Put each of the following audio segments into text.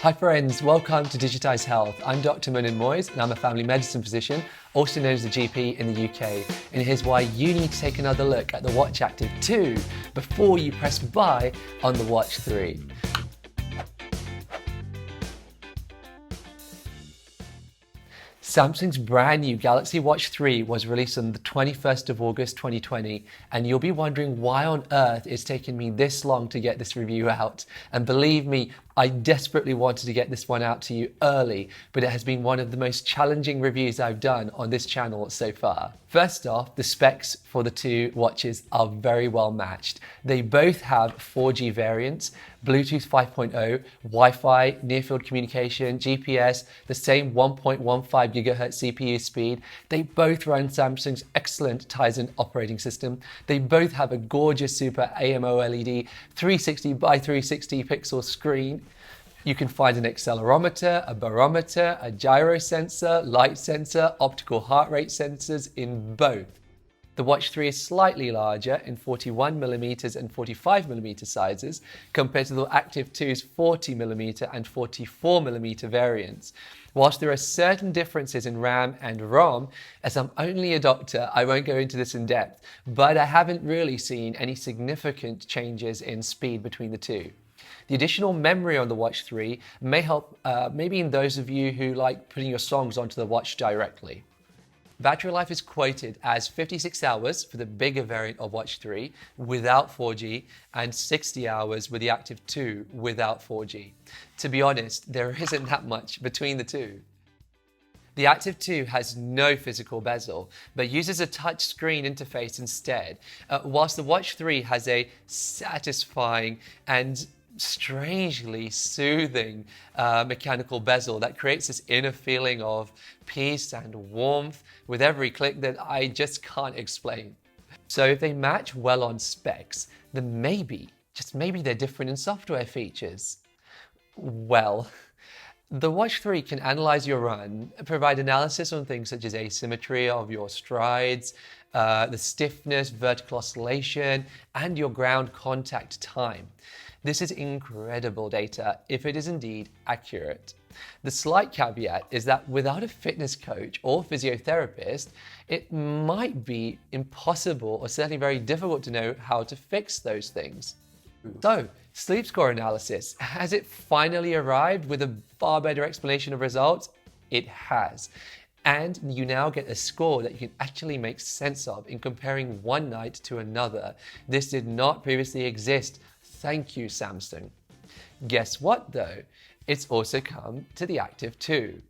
Hi friends, welcome to Digitized Health. I'm Dr. Munim Moiz and I'm a family medicine physician, also known as a GP in the UK. And here's why you need to take another look at the Watch Active 2 before you press buy on the Watch 3. Samsung's brand new Galaxy Watch 3 was released on the 21st of August 2020, and you'll be wondering why on earth it's taken me this long to get this review out. And believe me, I desperately wanted to get this one out to you early, but it has been one of the most challenging reviews I've done on this channel so far. First off, the specs for the two watches are very well matched. They both have 4G variants, Bluetooth 5.0, Wi-Fi, near-field communication, GPS, the same 1.15 GHz CPU speed. They both run Samsung's excellent Tizen operating system. They both have a gorgeous Super AMO LED 360 by 360 pixel screen. You can find an accelerometer, a barometer, a gyro sensor, light sensor, optical heart rate sensors in both. The Watch 3 is slightly larger in 41mm and 45mm sizes compared to the Active 2's 40mm and 44mm variants. Whilst there are certain differences in RAM and ROM, as I'm only a doctor, I won't go into this in depth, but I haven't really seen any significant changes in speed between the two. The additional memory on the Watch 3 may help maybe in those of you who like putting your songs onto the watch directly. Battery life is quoted as 56 hours for the bigger variant of Watch 3 without 4G and 60 hours with the Active 2 without 4G. To be honest, there isn't that much between the two. The Active 2 has no physical bezel, but uses a touchscreen interface instead, whilst the Watch 3 has a satisfying and strangely soothing mechanical bezel that creates this inner feeling of peace and warmth with every click that I just can't explain. So if they match well on specs, then maybe, just maybe they're different in software features. Well, the Watch 3 can analyze your run, provide analysis on things such as asymmetry of your strides, the stiffness, vertical oscillation, and your ground contact time. This is incredible data if it is indeed accurate. The slight caveat is that without a fitness coach or physiotherapist, it might be impossible or certainly very difficult to know how to fix those things. So, sleep score analysis, has it finally arrived with a far better explanation of results? It has. And you now get a score that you can actually make sense of in comparing one night to another. This did not previously exist. Thank you, Samsung. Guess what though? It's also come to the Active 2.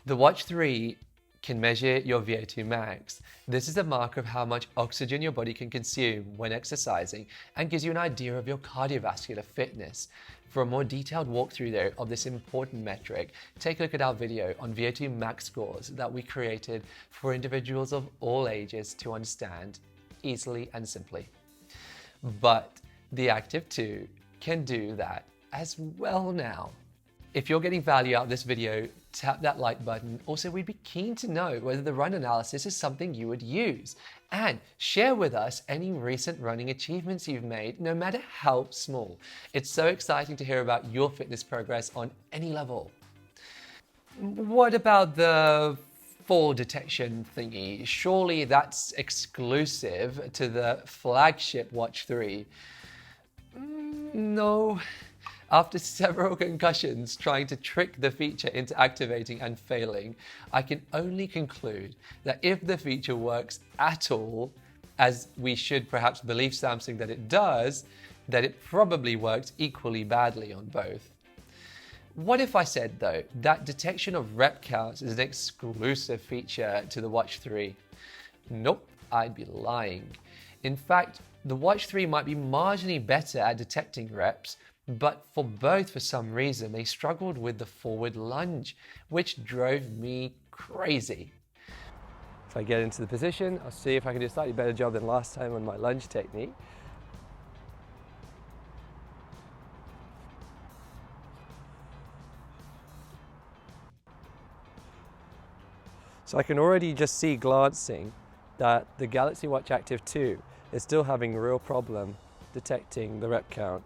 The Watch 3 can measure your VO2 Max. This is a marker of how much oxygen your body can consume when exercising and gives you an idea of your cardiovascular fitness. For a more detailed walkthrough though of this important metric, take a look at our video on VO2 Max scores that we created for individuals of all ages to understand easily and simply. But the Active 2 can do that as well now. If you're getting value out of this video, tap that like button. Also, we'd be keen to know whether the run analysis is something you would use. And share with us any recent running achievements you've made, no matter how small. It's so exciting to hear about your fitness progress on any level. What about the fall detection thingy? Surely that's exclusive to the flagship Watch 3. No. After several concussions trying to trick the feature into activating and failing, I can only conclude that if the feature works at all, as we should perhaps believe Samsung that it does, that it probably works equally badly on both. What if I said though, that detection of rep counts is an exclusive feature to the Watch 3? Nope, I'd be lying. In fact, the Watch 3 might be marginally better at detecting reps, but for both, for some reason, they struggled with the forward lunge, which drove me crazy. If I get into the position, I'll see if I can do a slightly better job than last time on my lunge technique. So I can already just see glancing that the Galaxy Watch Active 2 is still having a real problem detecting the rep count.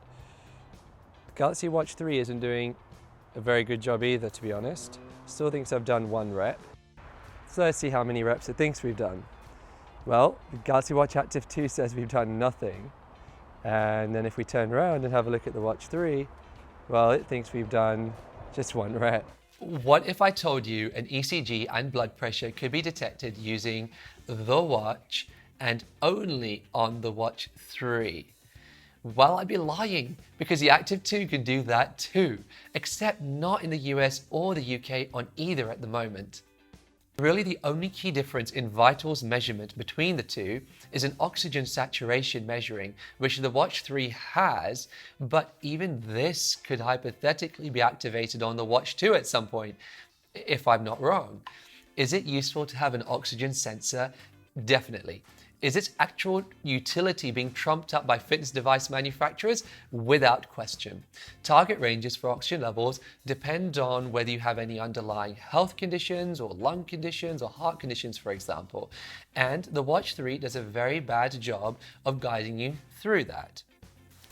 The Galaxy Watch 3 isn't doing a very good job either, to be honest. Still thinks I've done 1 rep. So let's see how many reps it thinks we've done. Well, the Galaxy Watch Active 2 says we've done nothing. And then if we turn around and have a look at the Watch 3, well, it thinks we've done just 1 rep. What if I told you an ECG and blood pressure could be detected using the watch and only on the Watch 3? Well, I'd be lying, because the Active 2 can do that too, except not in the US or the UK on either at the moment. Really, the only key difference in vitals measurement between the two is an oxygen saturation measuring, which the Watch 3 has, but even this could hypothetically be activated on the Watch 2 at some point, if I'm not wrong. Is it useful to have an oxygen sensor? Definitely. Is its actual utility being trumped up by fitness device manufacturers? Without question. Target ranges for oxygen levels depend on whether you have any underlying health conditions or lung conditions or heart conditions, for example. And the Watch 3 does a very bad job of guiding you through that.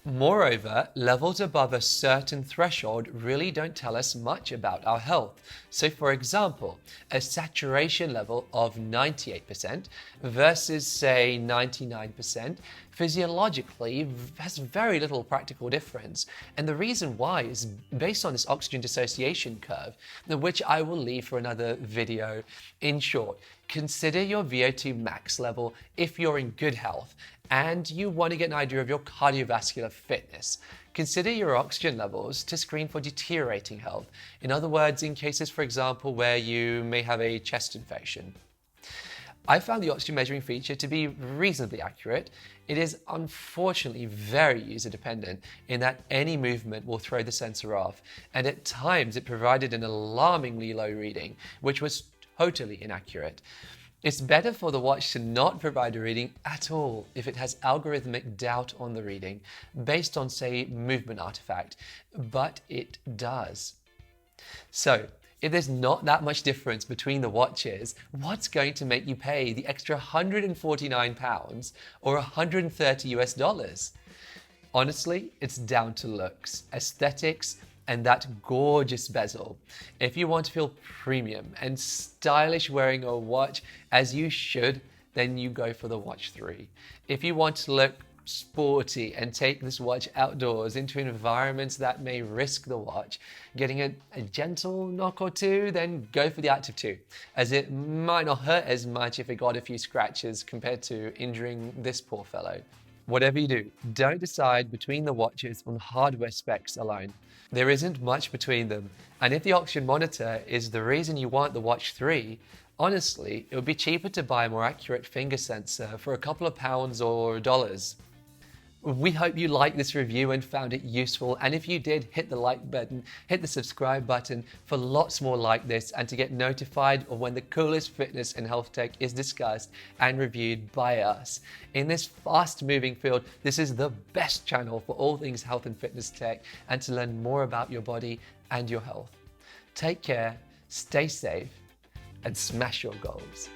Moreover, levels above a certain threshold really don't tell us much about our health. So for example, a saturation level of 98% versus say 99% physiologically has very little practical difference. And the reason why is based on this oxygen dissociation curve, which I will leave for another video. In short, consider your VO2 max level if you're in good health and you want to get an idea of your cardiovascular fitness. Consider your oxygen levels to screen for deteriorating health. In other words, in cases, for example, where you may have a chest infection. I found the oxygen measuring feature to be reasonably accurate. It is unfortunately very user dependent in that any movement will throw the sensor off, and at times it provided an alarmingly low reading, which was totally inaccurate. It's better for the watch to not provide a reading at all if it has algorithmic doubt on the reading based on, say, movement artifact, but it does. So, if there's not that much difference between the watches, what's going to make you pay the extra £149 or $130 US? Honestly, it's down to looks, aesthetics, and that gorgeous bezel. If you want to feel premium and stylish wearing a watch, as you should, then you go for the Watch 3. If you want to look sporty and take this watch outdoors into environments that may risk the watch getting a gentle knock or two, then go for the Active 2, as it might not hurt as much if it got a few scratches compared to injuring this poor fellow. Whatever you do, don't decide between the watches on hardware specs alone. There isn't much between them, and if the oxygen monitor is the reason you want the Watch 3, honestly, it would be cheaper to buy a more accurate finger sensor for a couple of pounds or dollars. We hope you liked this review and found it useful, and if you did, hit the like button, hit the subscribe button for lots more like this and to get notified of when the coolest fitness and health tech is discussed and reviewed by us. In this fast-moving field, this is the best channel for all things health and fitness tech and to learn more about your body and your health. Take care, stay safe, and smash your goals.